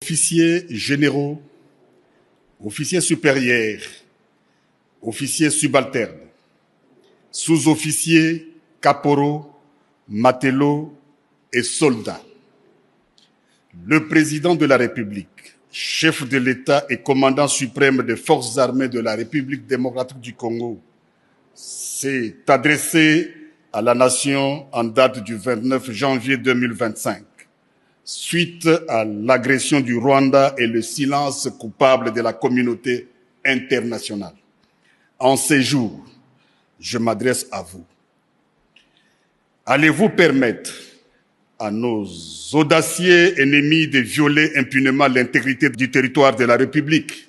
officiers généraux, officiers supérieurs, officiers subalternes, sous-officiers, caporaux, matelots et soldats. Le président de la République, chef de l'État et commandant suprême des forces armées de la République démocratique du Congo, s'est adressé à la nation en date du 29 janvier 2025, suite à l'agression du Rwanda et le silence coupable de la communauté internationale. En ces jours, je m'adresse à vous. Allez-vous permettre à nos audacieux ennemis de violer impunément l'intégrité du territoire de la République?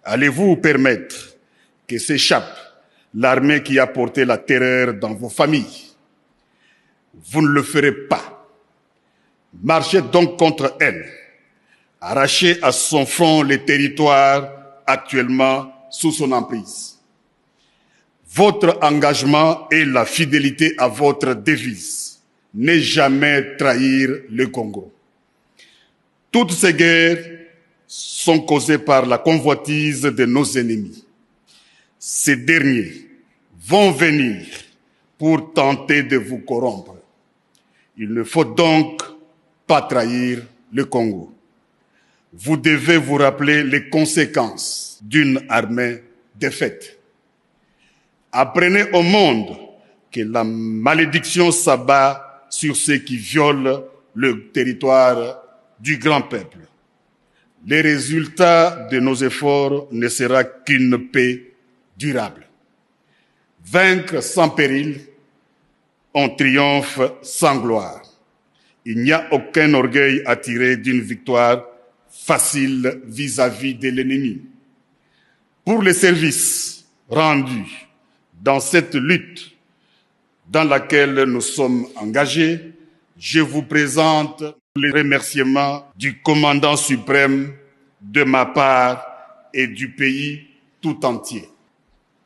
Allez-vous permettre que s'échappe l'armée qui a porté la terreur dans vos familles? Vous ne le ferez pas. Marchez donc contre elle. Arrachez à son front les territoires actuellement sous son emprise. Votre engagement et la fidélité à votre devise. Ne jamais trahir le Congo. Toutes ces guerres sont causées par la convoitise de nos ennemis. Ces derniers vont venir pour tenter de vous corrompre. Il ne faut donc pas trahir le Congo. Vous devez vous rappeler les conséquences d'une armée défaite. Apprenez au monde que la malédiction s'abat sur ceux qui violent le territoire du grand peuple. Les résultats de nos efforts ne sera qu'une paix durable. Vaincre sans péril, on triomphe sans gloire. Il n'y a aucun orgueil à tirer d'une victoire facile vis-à-vis de l'ennemi. Pour les services rendus dans cette lutte dans laquelle nous sommes engagés, je vous présente les remerciements du commandant suprême de ma part et du pays tout entier.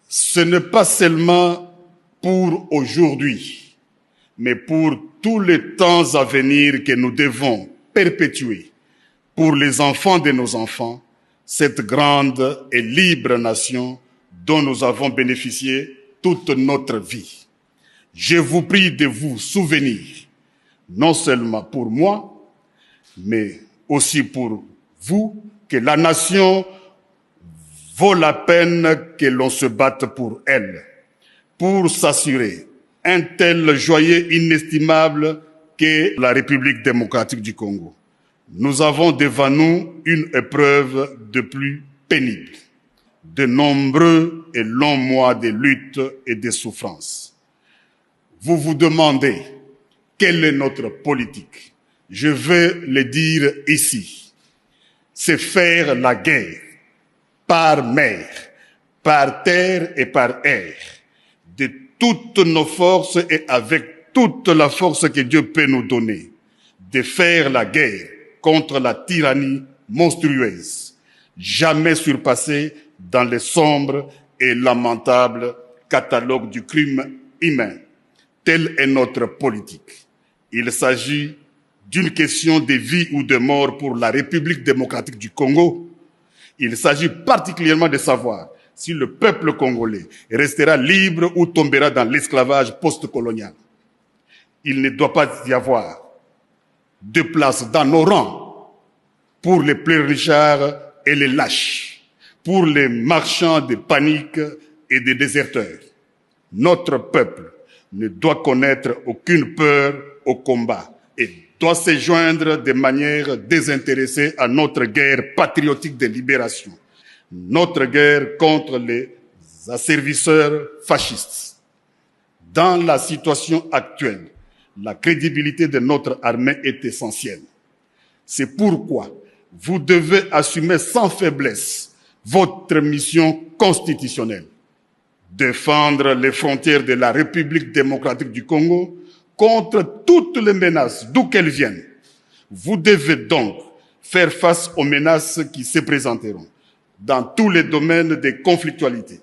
Ce n'est pas seulement pour aujourd'hui, mais pour tous les temps à venir que nous devons perpétuer pour les enfants de nos enfants, cette grande et libre nation dont nous avons bénéficié toute notre vie. Je vous prie de vous souvenir, non seulement pour moi, mais aussi pour vous, que la nation vaut la peine que l'on se batte pour elle, pour s'assurer un tel joyau inestimable qu'est la République démocratique du Congo. Nous avons devant nous une épreuve de plus pénible, de nombreux et longs mois de lutte et de souffrance. Vous vous demandez quelle est notre politique. Je vais le dire ici. C'est faire la guerre par mer, par terre et par air, de toutes nos forces et avec toute la force que Dieu peut nous donner, de faire la guerre contre la tyrannie monstrueuse, jamais surpassée dans les sombres et lamentables catalogues du crime humain. Telle est notre politique. Il s'agit d'une question de vie ou de mort pour la République démocratique du Congo. Il s'agit particulièrement de savoir si le peuple congolais restera libre ou tombera dans l'esclavage post-colonial. Il ne doit pas y avoir de place dans nos rangs pour les pleurnichards et les lâches, pour les marchands de panique et des déserteurs. Notre peuple ne doit connaître aucune peur au combat et doit se joindre de manière désintéressée à notre guerre patriotique de libération, notre guerre contre les asservisseurs fascistes. Dans la situation actuelle, la crédibilité de notre armée est essentielle. C'est pourquoi vous devez assumer sans faiblesse votre mission constitutionnelle. Défendre les frontières de la République démocratique du Congo contre toutes les menaces, d'où qu'elles viennent. Vous devez donc faire face aux menaces qui se présenteront dans tous les domaines de conflictualité.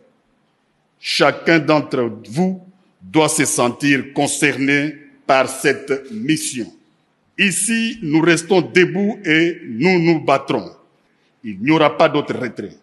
Chacun d'entre vous doit se sentir concerné par cette mission. Ici, nous restons debout et nous nous battrons. Il n'y aura pas d'autre retrait.